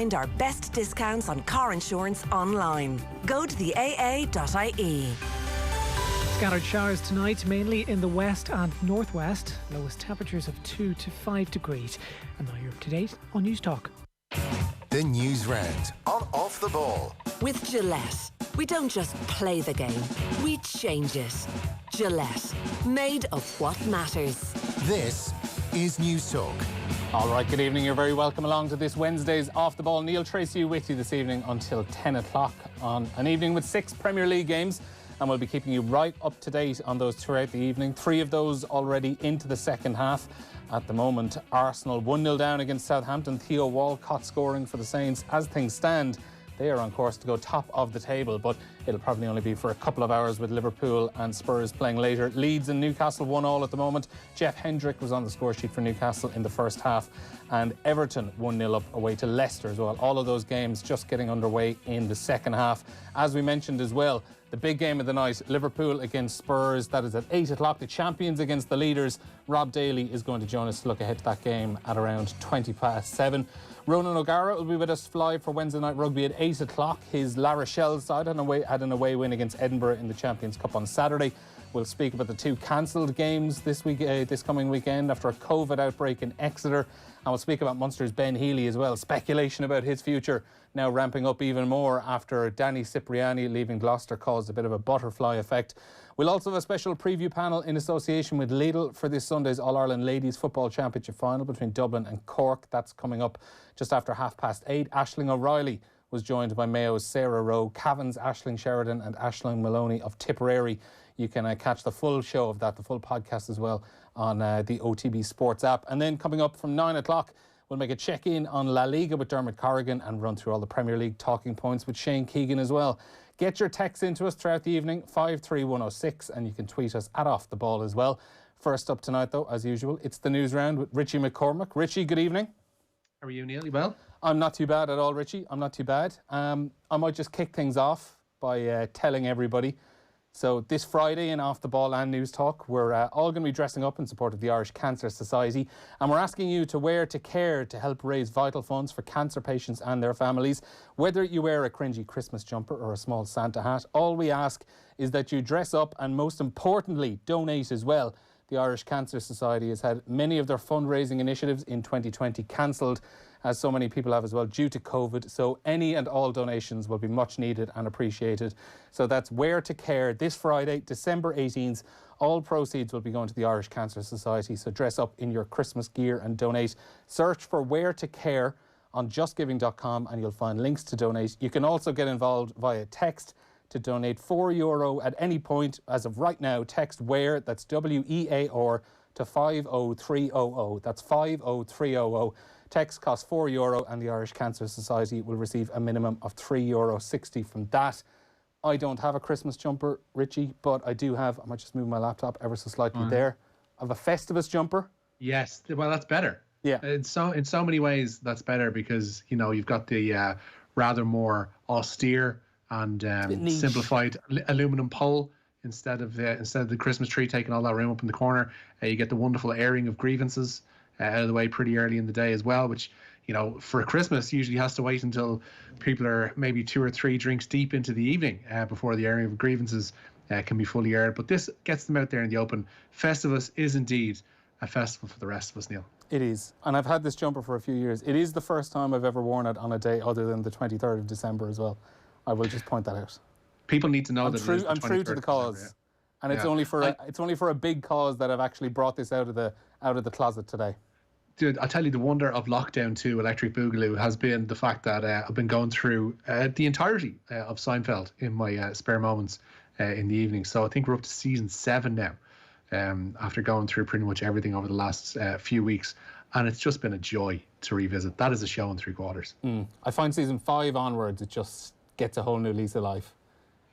Find our best discounts on car insurance online. Go to the AA.ie. Scattered showers tonight, mainly in the west and northwest. Lowest temperatures of 2 to 5 degrees. And now you're up to date on News Talk. The Newsround on Off the Ball. With Gillette, we don't just play the game, we change it. Gillette, made of what matters. This is News Talk. All right, good evening. You're very welcome along to this Wednesday's Off the Ball. Neil Treacy with you this evening until 10 o'clock on an evening with 6 Premier League games. And we'll be keeping you right up to date on those throughout the evening. 3 of those already into the second half. At the moment, Arsenal 1-0 down against Southampton. Theo Walcott scoring for the Saints. As things stand, they are on course to go top of the table, but it'll probably only be for a couple of hours with Liverpool and Spurs playing later. Leeds and Newcastle 1-1 at the moment. Jeff Hendrick was on the score sheet for Newcastle in the first half, and Everton 1-0 up away to Leicester as well. All of those games just getting underway in the second half. As we mentioned as well, the big game of the night, Liverpool against Spurs, that is at 8 o'clock. The champions against the leaders. Rob Daly is going to join us to look ahead to that game at around 7:20. Ronan O'Gara will be with us live for Wednesday night rugby at 8 o'clock. His La Rochelle side had an away win against Edinburgh in the Champions Cup on Saturday. We'll speak about the 2 cancelled games this coming weekend after a COVID outbreak in Exeter. And we'll speak about Munster's Ben Healy as well. Speculation about his future now ramping up even more after Danny Cipriani leaving Gloucester caused a bit of a butterfly effect. We'll also have a special preview panel in association with Lidl for this Sunday's All-Ireland Ladies Football Championship final between Dublin and Cork. That's coming up just after 8:30. Aisling O'Reilly was joined by Mayo's Sarah Rowe, Cavan's Aisling Sheridan and Aisling Maloney of Tipperary. You can catch the full show of that, the full podcast as well, on the OTB Sports app. And then coming up from 9 o'clock, we'll make a check-in on La Liga with Dermot Corrigan and run through all the Premier League talking points with Shane Keegan as well. Get your texts into us throughout the evening, 53106, and you can tweet us at Off the Ball as well. First up tonight, though, as usual, it's the News Round with Richie McCormack. Richie, good evening. How are you, Neil? You well? I'm not too bad at all, Richie. I'm not too bad. I might just kick things off by telling everybody. So this Friday in Off the Ball and News Talk, we're all going to be dressing up in support of the Irish Cancer Society, and we're asking you to wear to care to help raise vital funds for cancer patients and their families. Whether you wear a cringy Christmas jumper or a small Santa hat, all we ask is that you dress up and, most importantly, donate as well. The Irish Cancer Society has had many of their fundraising initiatives in 2020 cancelled, as so many people have as well, due to COVID. So any and all donations will be much needed and appreciated. So that's Wear to Care this Friday, December 18th. All proceeds will be going to the Irish Cancer Society. So dress up in your Christmas gear and donate. Search for Wear to Care on justgiving.com and you'll find links to donate. You can also get involved via text to donate €4 at any point. As of right now, text WEAR, that's WEAR, to 50300. That's 50300. Text costs €4 and the Irish Cancer Society will receive a minimum of €3.60 from that. I don't have a Christmas jumper, Richie, but I do have, I might just move my laptop ever so slightly there. I have a Festivus jumper. Yes, well, that's better. Yeah. In so many ways, that's better because, you know, you've got the rather more austere and simplified aluminum pole instead of the Christmas tree taking all that room up in the corner. You get the wonderful airing of grievances out of the way pretty early in the day as well, which, you know, for Christmas usually has to wait until people are maybe 2 or 3 drinks deep into the evening before the airing of grievances can be fully aired. But this gets them out there in the open. Festivus is indeed a festival for the rest of us, Neil. It is. And I've had this jumper for a few years. It is the first time I've ever worn it on a day other than the 23rd of December as well. I will just point that out. People need to know I'm true to the cause, December, yeah. And it's only for a big cause that I've actually brought this out of the closet today. Dude, I'll tell you, the wonder of Lockdown 2 Electric Boogaloo has been the fact that I've been going through the entirety of Seinfeld in my spare moments in the evening. So I think we're up to season 7 now, after going through pretty much everything over the last few weeks. And it's just been a joy to revisit. That is a show in 3/4. I find season 5 onwards, it just gets a whole new lease of life.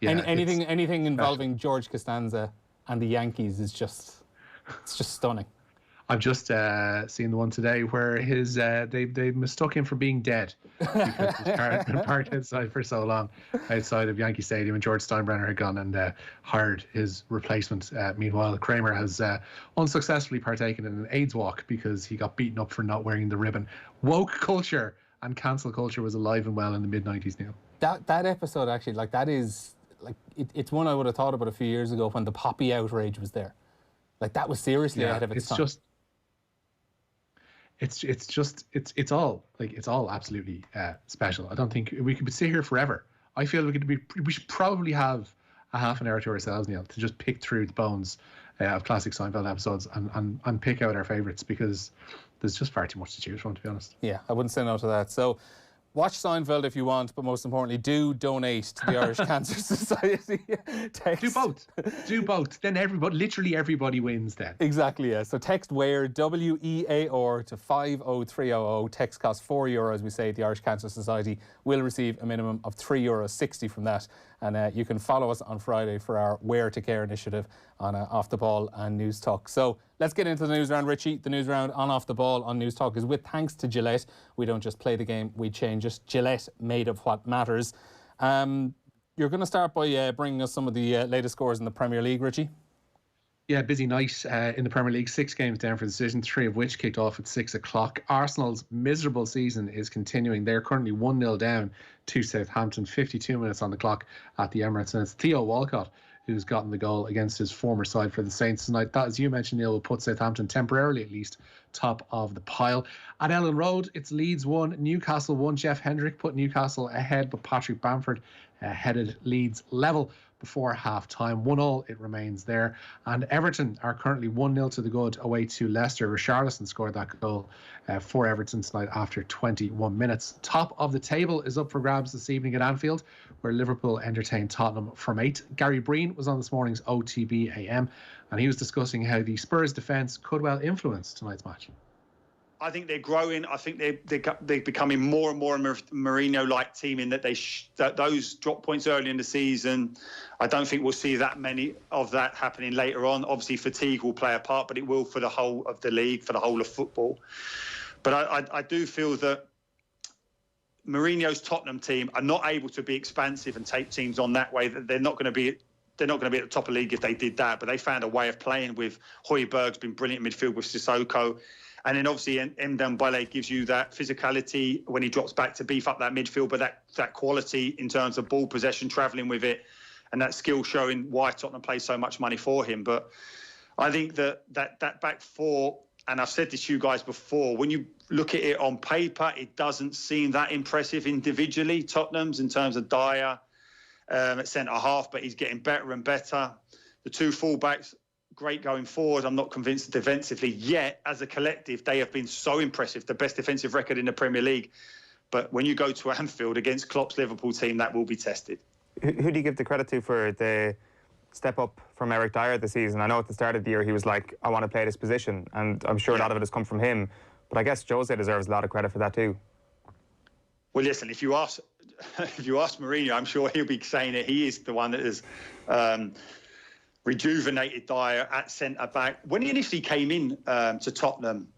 Yeah, anything involving George Costanza and the Yankees is just stunning. I've just seen the one today where they mistook him for being dead because his car had been parked outside for so long outside of Yankee Stadium, and George Steinbrenner had gone and hired his replacement. Meanwhile, Kramer has unsuccessfully partaken in an AIDS walk because he got beaten up for not wearing the ribbon. Woke culture and cancel culture was alive and well in the mid-90s, Neil. That episode, actually, like, that is, like, it's one I would have thought about a few years ago when the Poppy outrage was there. Like, that was seriously ahead of its time. It's all absolutely special. I don't think we could sit here forever. I feel we should probably have a half an hour to ourselves, Neil, to just pick through the bones of classic Seinfeld episodes and pick out our favourites, because there's just far too much to choose from, to be honest. Yeah, I wouldn't say no to that. So watch Seinfeld if you want, but most importantly, do donate to the Irish Cancer Society. Do both. Then literally everybody wins then. Exactly, yeah. So text WEAR, WEAR, to 50300. Text costs €4, as we say. The Irish Cancer Society will receive a minimum of €3.60 from that. And you can follow us on Friday for our Wear to Care initiative on Off the Ball and News Talk. So let's get into the news round, Richie. The news round on Off the Ball on News Talk is with thanks to Gillette. We don't just play the game, we change it. Gillette, made of what matters. You're going to start by bringing us some of the latest scores in the Premier League, Richie. Yeah, busy night in the Premier League. 6 games down for decision, 3 of which kicked off at 6 o'clock. Arsenal's miserable season is continuing. They're currently 1-0 down to Southampton, 52 minutes on the clock at the Emirates. And it's Theo Walcott who's gotten the goal against his former side for the Saints tonight. That, as you mentioned, Neil, will put Southampton temporarily, at least, top of the pile. At Ellen Road, it's Leeds 1, Newcastle 1. Jeff Hendrick put Newcastle ahead, but Patrick Bamford headed Leeds level before half-time. 1-1 it remains there. And Everton are currently 1-0 to the good away to Leicester. Richarlison scored that goal for Everton tonight after 21 minutes. Top of the table is up for grabs this evening at Anfield, where Liverpool entertained Tottenham from 8. Gary Breen was on this morning's OTB AM, and he was discussing how the Spurs defence could well influence tonight's match. I think they're growing. I think they're becoming more and more a Mourinho-like team in that that those drop points early in the season. I don't think we'll see that many of that happening later on. Obviously, fatigue will play a part, but it will for the whole of the league, for the whole of football. But I do feel that Mourinho's Tottenham team are not able to be expansive and take teams on that way. They're not going to be. They're not going to be at the top of the league if they did that. But they found a way of playing with Højbjerg's been brilliant in midfield with Sissoko. And then obviously Ndombele gives you that physicality when he drops back to beef up that midfield, but that quality in terms of ball possession, travelling with it, and that skill showing why Tottenham plays so much money for him. But I think that back four, and I've said this to you guys before, when you look at it on paper, it doesn't seem that impressive individually, Tottenham's, in terms of Dyer at centre-half, but he's getting better and better. The two full-backs, great going forward. I'm not convinced defensively yet. As a collective, they have been so impressive, the best defensive record in the Premier League. But when you go to Anfield against Klopp's Liverpool team, that will be tested. Who do you give the credit to for the step up from Eric Dyer this season? I know at the start of the year he was like, I want to play this position, and I'm sure a lot of it has come from him. But I guess Jose deserves a lot of credit for that too. Well, listen, if you ask Mourinho, I'm sure he'll be saying that he is the one that has rejuvenated Dyer at centre-back. When he initially came in to Tottenham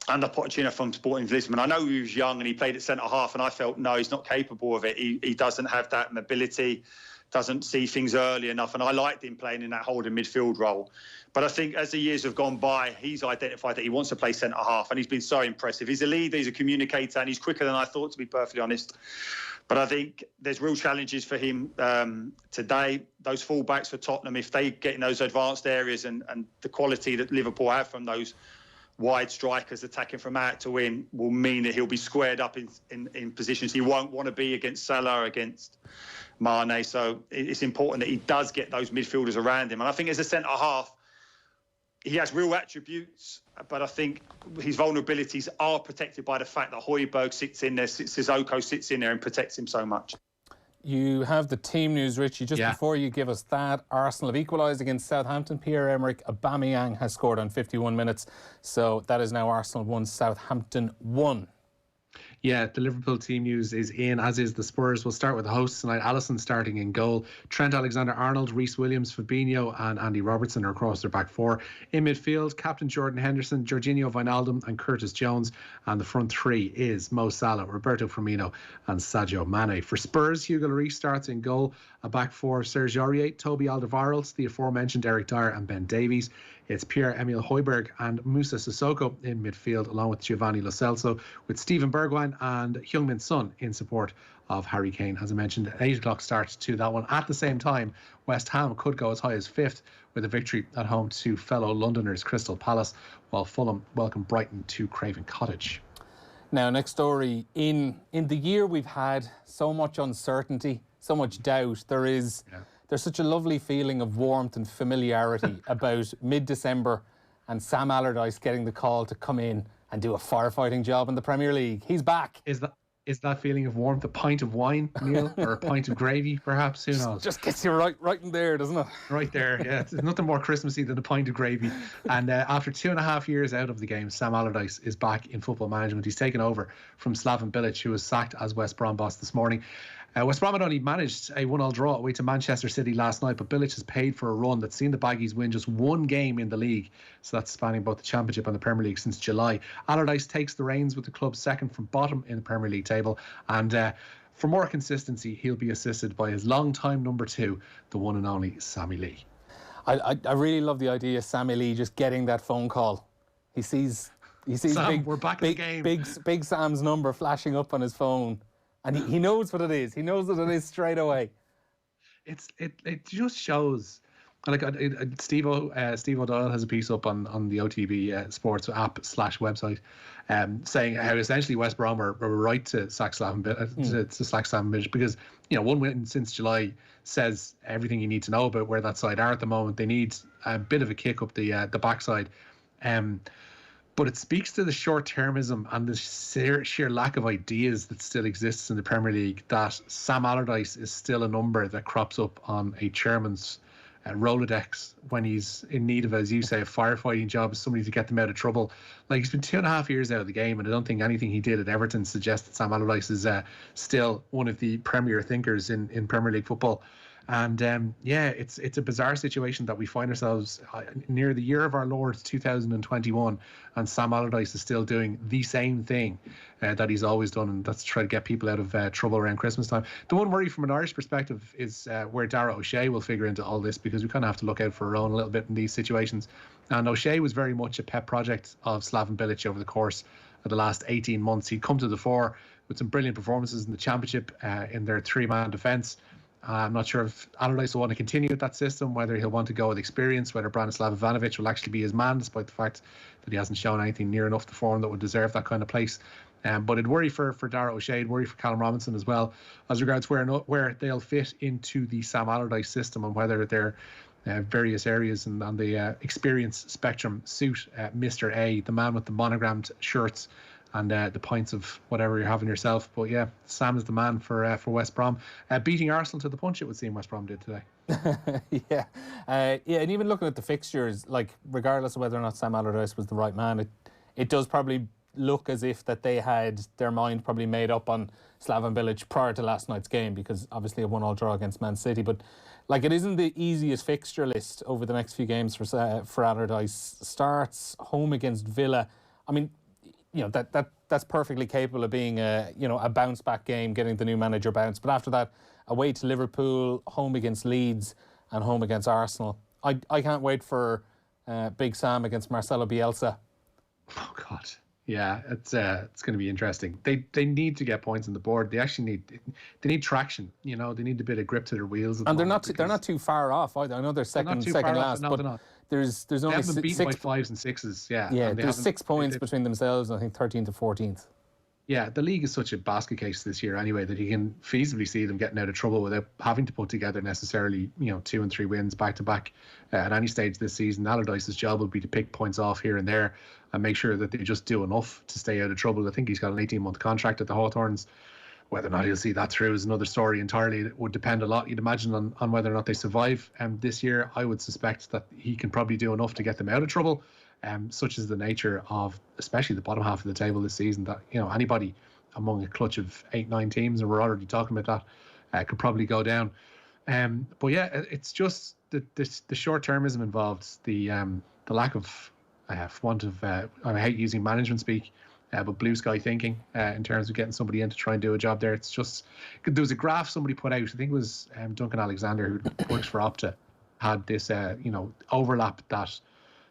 under Pochettino from Sporting Lisbon, I know he was young and he played at centre-half, and I felt, no, he's not capable of it. He doesn't have that mobility, doesn't see things early enough, and I liked him playing in that holding midfield role. But I think as the years have gone by, he's identified that he wants to play centre-half, and he's been so impressive. He's a leader, he's a communicator, and he's quicker than I thought, to be perfectly honest. But I think there's real challenges for him today. Those full-backs for Tottenham, if they get in those advanced areas and the quality that Liverpool have from those wide strikers attacking from out to in, will mean that he'll be squared up in positions he won't want to be against Salah, against Mane. So it's important that he does get those midfielders around him. And I think as a centre-half, he has real attributes, but I think his vulnerabilities are protected by the fact that Højbjerg sits in there, Sissoko sits in there and protects him so much. You have the team news, Richie. Just before you give us that, Arsenal have equalised against Southampton. Pierre-Emerick Aubameyang has scored on 51 minutes. So that is now Arsenal 1, Southampton 1. Yeah, the Liverpool team news is in, as is the Spurs. We'll start with the hosts tonight. Alisson starting in goal. Trent Alexander-Arnold, Reece Williams, Fabinho and Andy Robertson are across their back four. In midfield, captain Jordan Henderson, Jorginho Wijnaldum and Curtis Jones. And the front three is Mo Salah, Roberto Firmino and Sadio Mane. For Spurs, Hugo Lloris starts in goal. A back four, Serge Aurier, Toby Alderweireld, the aforementioned Eric Dyer and Ben Davies. It's Pierre-Emile Højbjerg and Moussa Sissoko in midfield, along with Giovanni Lo Celso, with Steven Bergwijn and Heung-min Son in support of Harry Kane. As I mentioned, an 8 o'clock start to that one. At the same time, West Ham could go as high as 5th with a victory at home to fellow Londoners Crystal Palace, while Fulham welcome Brighton to Craven Cottage. Now, next story. In the year we've had so much uncertainty, so much doubt, there's such a lovely feeling of warmth and familiarity about mid-December and Sam Allardyce getting the call to come in and do a firefighting job in the Premier League. He's back. Is that feeling of warmth a pint of wine, Neil, or a pint of gravy, perhaps? Who knows? Just gets you right in there, doesn't it? Right there, yeah. There's nothing more Christmassy than a pint of gravy. And after 2.5 years out of the game, Sam Allardyce is back in football management. He's taken over from Slaven Bilic, who was sacked as West Brom boss this morning. West Brom had only managed a 1-1 draw away to Manchester City last night, but Bilic has paid for a run that's seen the Baggies win just one game in the league. So that's spanning both the Championship and the Premier League since July. Allardyce takes the reins with the club second from bottom in the Premier League table. And for more consistency, he'll be assisted by his long-time number 2, the one and only Sammy Lee. I really love the idea of Sammy Lee just getting that phone call. He sees Sam, we're back in the game. Big Sam's number flashing up on his phone. And he knows what it is. He knows what it is straight away. It just shows. Like Steve O'Doyle has a piece up on the OTB Sports app / website, saying how essentially West Brom were right to sack Slaven Bilic because one win since July says everything you need to know about where that side are at the moment. They need a bit of a kick up the backside. But it speaks to the short-termism and the sheer lack of ideas that still exists in the Premier League, that Sam Allardyce is still a number that crops up on a chairman's Rolodex when he's in need of, as you say, a firefighting job, somebody to get them out of trouble. Like, he's been 2.5 years out of the game, and I don't think anything he did at Everton suggests that Sam Allardyce is still one of the premier thinkers in Premier League football. And it's a bizarre situation that we find ourselves near the year of our Lord 2021, and Sam Allardyce is still doing the same thing that he's always done, and that's try to get people out of trouble around Christmas time. The one worry from an Irish perspective is where Dara O'Shea will figure into all this, because we kind of have to look out for our own a little bit in these situations. And O'Shea was very much a pet project of Slaven Bilic over the course of the last 18 months. He'd come to the fore with some brilliant performances in the Championship in their 3-man defence. I'm not sure if Allardyce will want to continue with that system, whether he'll want to go with experience, whether Branislav Ivanovic will actually be his man, despite the fact that he hasn't shown anything near enough to form that would deserve that kind of place. But it'd worry for Dara O'Shea, it'd worry for Callum Robinson as well, as regards where they'll fit into the Sam Allardyce system, and whether their various areas and on the experience spectrum suit Mr. A, the man with the monogrammed shirts and the pints of whatever you're having yourself. But yeah, Sam is the man for West Brom. Beating Arsenal to the punch, it would seem West Brom did today. And even looking at the fixtures, like, regardless of whether or not Sam Allardyce was the right man, it does probably look as if that they had their mind probably made up on Slaven Bilic prior to last night's game, because obviously a 1-1 draw against Man City. But like, it isn't the easiest fixture list over the next few games for Allardyce. Starts home against Villa. I mean, that's perfectly capable of being a bounce back game, getting the new manager bounce. But after that, away to Liverpool, home against Leeds, and home against Arsenal. I can't wait for Big Sam against Marcelo Bielsa. Oh God, yeah, it's going to be interesting. They need to get points on the board. They actually need traction. They need a bit of grip to their wheels. And they're not too far off either. I know they're second last, but there's only haven't been beaten by 5s and 6s. Yeah, there's 6 points between themselves, and I think 13th to 14th. Yeah, the league is such a basket case this year anyway that you can feasibly see them getting out of trouble without having to put together necessarily 2 and 3 wins back to back at any stage this season. Allardyce's job will be to pick points off here and there and make sure that they just do enough to stay out of trouble. I think he's got an 18-month contract at the Hawthorns. Whether or not he'll see that through is another story entirely. It would depend a lot, you'd imagine, on whether or not they survive this year. I would suspect that he can probably do enough to get them out of trouble. Such is the nature of especially the bottom half of the table this season, that anybody among a clutch of 8-9 teams, and we're already talking about that, could probably go down. But yeah, it's just the short-termism involved, the lack of want of I hate using management speak, but blue sky thinking in terms of getting somebody in to try and do a job there. It's just, there was a graph somebody put out, I think it was Duncan Alexander, who works for Opta, had this overlap that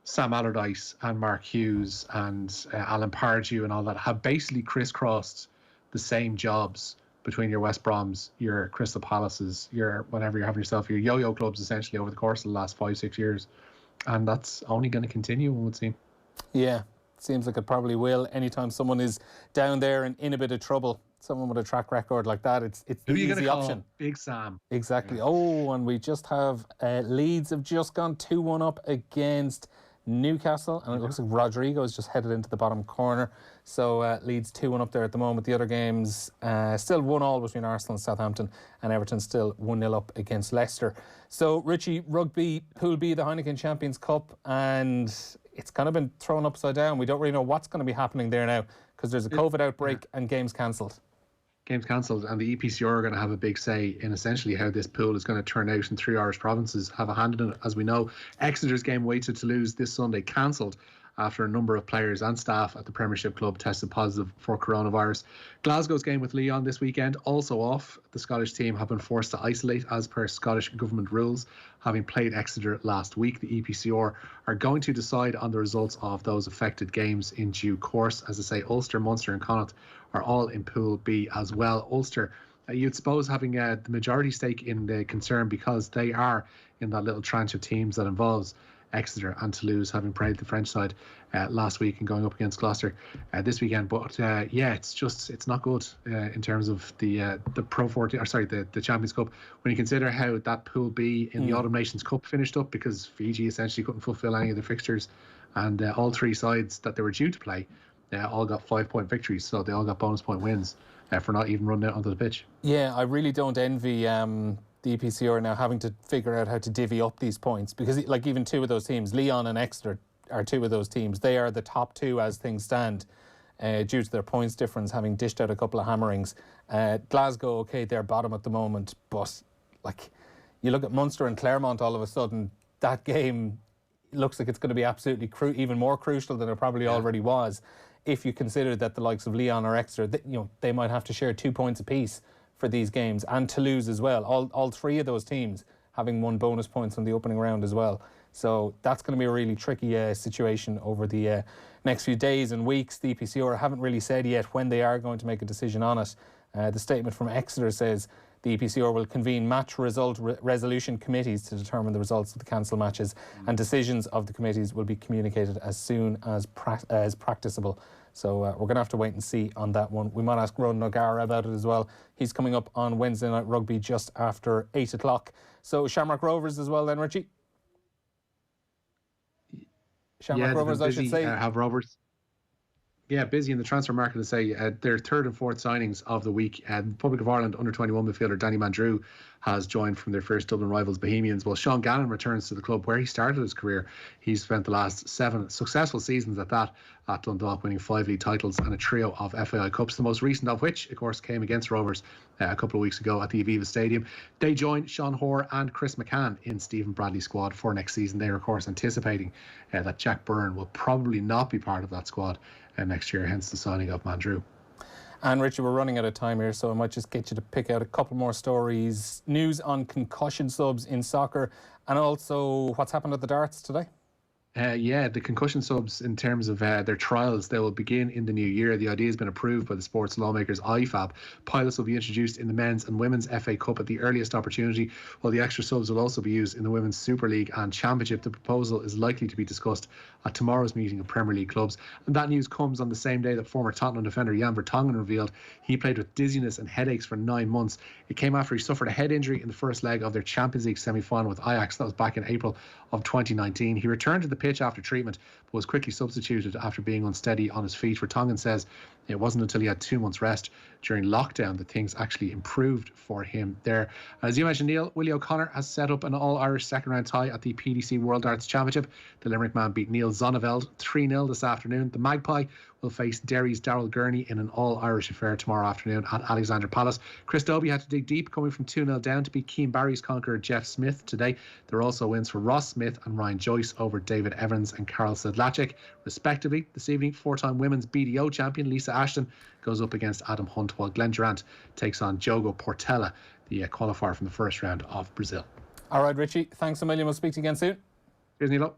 Sam Allardyce and Mark Hughes and Alan Pardew and all that have basically crisscrossed the same jobs between your West Broms, your Crystal Palaces, your whatever you're having yourself, your yo-yo clubs essentially over the course of the last 5-6 years. And that's only going to continue, one would seem. Yeah, seems like it probably will. Anytime someone is down there and in a bit of trouble, someone with a track record like that, it's the easy option. Big Sam. Exactly. Yeah. Oh, and we just have Leeds have just gone 2-1 up against Newcastle, and it looks like Rodrigo has just headed into the bottom corner. So Leeds 2-1 up there at the moment. The other games still 1-1 between Arsenal and Southampton, and Everton still 1-0 up against Leicester. So Richie, rugby, Pool B, the Heineken Champions Cup, and it's kind of been thrown upside down. We don't really know what's going to be happening there now because there's a COVID outbreak and games cancelled. Games cancelled, and the EPCR are going to have a big say in essentially how this pool is going to turn out, and 3 Irish provinces have a hand in it, as we know. Exeter's game away to Toulouse this Sunday cancelled after a number of players and staff at the Premiership club tested positive for coronavirus. Glasgow's game with Lyon this weekend also off. The Scottish team have been forced to isolate as per Scottish government rules, having played Exeter last week. The EPCR are going to decide on the results of those affected games in due course. As I say, Ulster, Munster and Connacht are all in Pool B as well. Ulster, you'd suppose, having the majority stake in the concern because they are in that little tranche of teams that involves Exeter and Toulouse, having played the French side last week and going up against Gloucester this weekend. But it's not good in terms of the Pro 14, the Champions Cup, when you consider how that Pool B in the Autumn Nations Cup finished up, because Fiji essentially couldn't fulfil any of the fixtures, and all 3 sides that they were due to play all got 5-point victories, so they all got bonus point wins for not even running out onto the pitch. Yeah, I really don't envy the EPCR now having to figure out how to divvy up these points, because like even 2 of those teams, Lyon and Exeter are 2 of those teams. They are the top 2 as things stand due to their points difference, having dished out a couple of hammerings. Glasgow, okay, they're bottom at the moment, but like you look at Munster and Claremont, all of a sudden that game looks like it's going to be absolutely even more crucial than it probably already was, if you consider that the likes of Lyon or Exeter, they might have to share 2 points apiece for these games, and Toulouse as well. All 3 of those teams having 1 bonus points on the opening round as well. So that's going to be a really tricky situation over the next few days and weeks. The EPCR haven't really said yet when they are going to make a decision on it. The statement from Exeter says the EPCR will convene match resolution committees to determine the results of the cancelled matches, and decisions of the committees will be communicated as soon as practicable. So we're going to have to wait and see on that one. We might ask Ronan O'Gara about it as well. He's coming up on Wednesday Night Rugby just after 8 o'clock. So Shamrock Rovers as well then, Richie? Shamrock Rovers, I should say. Have Rovers. Yeah, busy in the transfer market, to say. Their 3rd and 4th signings of the week. Republic of Ireland under-21 midfielder Danny Mandrew has joined from their first Dublin rivals Bohemians. Well, Sean Gannon returns to the club where he started his career. He's spent the last 7 successful seasons at Dundalk, winning 5 league titles and a trio of FAI Cups, the most recent of which, of course, came against Rovers a couple of weeks ago at the Aviva Stadium. They joined Sean Hoare and Chris McCann in Stephen Bradley's squad for next season. They are, of course, anticipating that Jack Byrne will probably not be part of that squad next year, hence the signing of Mandrew. And Richard, we're running out of time here, so I might just get you to pick out a couple more stories. News on concussion subs in soccer, and also what's happened at the darts today. The concussion subs, in terms of their trials, they will begin in the new year. The idea has been approved by the sports lawmakers IFAB. Pilots will be introduced in the men's and women's FA Cup at the earliest opportunity, while the extra subs will also be used in the Women's Super League and Championship. The proposal is likely to be discussed at tomorrow's meeting of Premier League clubs. And that news comes on the same day that former Tottenham defender Jan Vertonghen revealed he played with dizziness and headaches for 9 months. It came after he suffered a head injury in the first leg of their Champions League semi-final with Ajax. That was back in April of 2019. He returned to the pitch after treatment, but was quickly substituted after being unsteady on his feet. Vertonghen says it wasn't until he had 2 months rest during lockdown that things actually improved for him there. As you mentioned, Neil, Willie O'Connor has set up an all-Irish second-round tie at the PDC World Darts Championship. The Limerick man beat Neil Zonneveld 3-0 this afternoon. The Magpie will face Derry's Darryl Gurney in an all-Irish affair tomorrow afternoon at Alexander Palace. Chris Dobie had to dig deep, coming from 2-0 down to beat Keane Barry's conqueror Jeff Smith today. There are also wins for Ross Smith and Ryan Joyce over David Evans and Karol Sedlacek, respectively. This evening, 4-time women's BDO champion Lisa Ashton goes up against Adam Hunt, while Glenn Durant takes on Diogo Portela, the qualifier from the first round of Brazil. All right, Richie, thanks a million. We'll speak to you again soon. Cheers, Neil.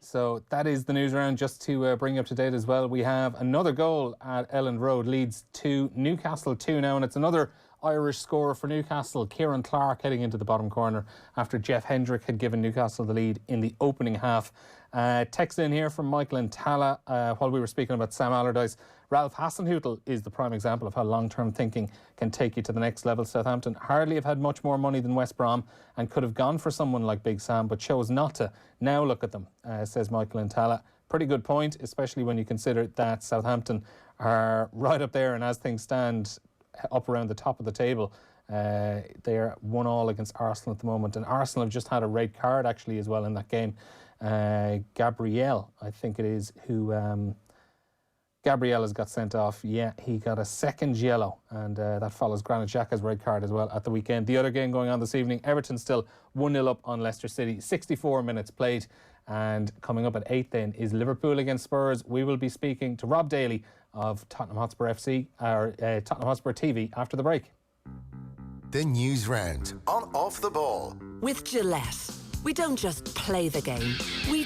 So that is the news round. Just to bring you up to date as well, we have another goal at Elland Road, Leeds 2, Newcastle 2 now, and it's another Irish scorer for Newcastle. Kieran Clark heading into the bottom corner after Jeff Hendrick had given Newcastle the lead in the opening half. Text in here from Michael and Tala while we were speaking about Sam Allardyce. Ralph Hasenhüttl is the prime example of how long-term thinking can take you to the next level. Southampton hardly have had much more money than West Brom and could have gone for someone like Big Sam, but chose not to. Now look at them, says Michael and Tala. Pretty good point, especially when you consider that Southampton are right up there, and as things stand, up around the top of the table. They're 1-1 against Arsenal at the moment, and Arsenal have just had a red card actually as well in that game. Gabriel, I think it is, who Gabriel has got sent off. Yeah, he got a second yellow, and that follows Granit Xhaka's red card as well at the weekend. The other game going on this evening, Everton still 1-0 up on Leicester City, 64 minutes played. And coming up at 8 then is Liverpool against Spurs. We will be speaking to Rob Daly of Tottenham Hotspur FC, or Tottenham Hotspur TV, after the break. The news round on Off the Ball. With Gillette, we don't just play the game, we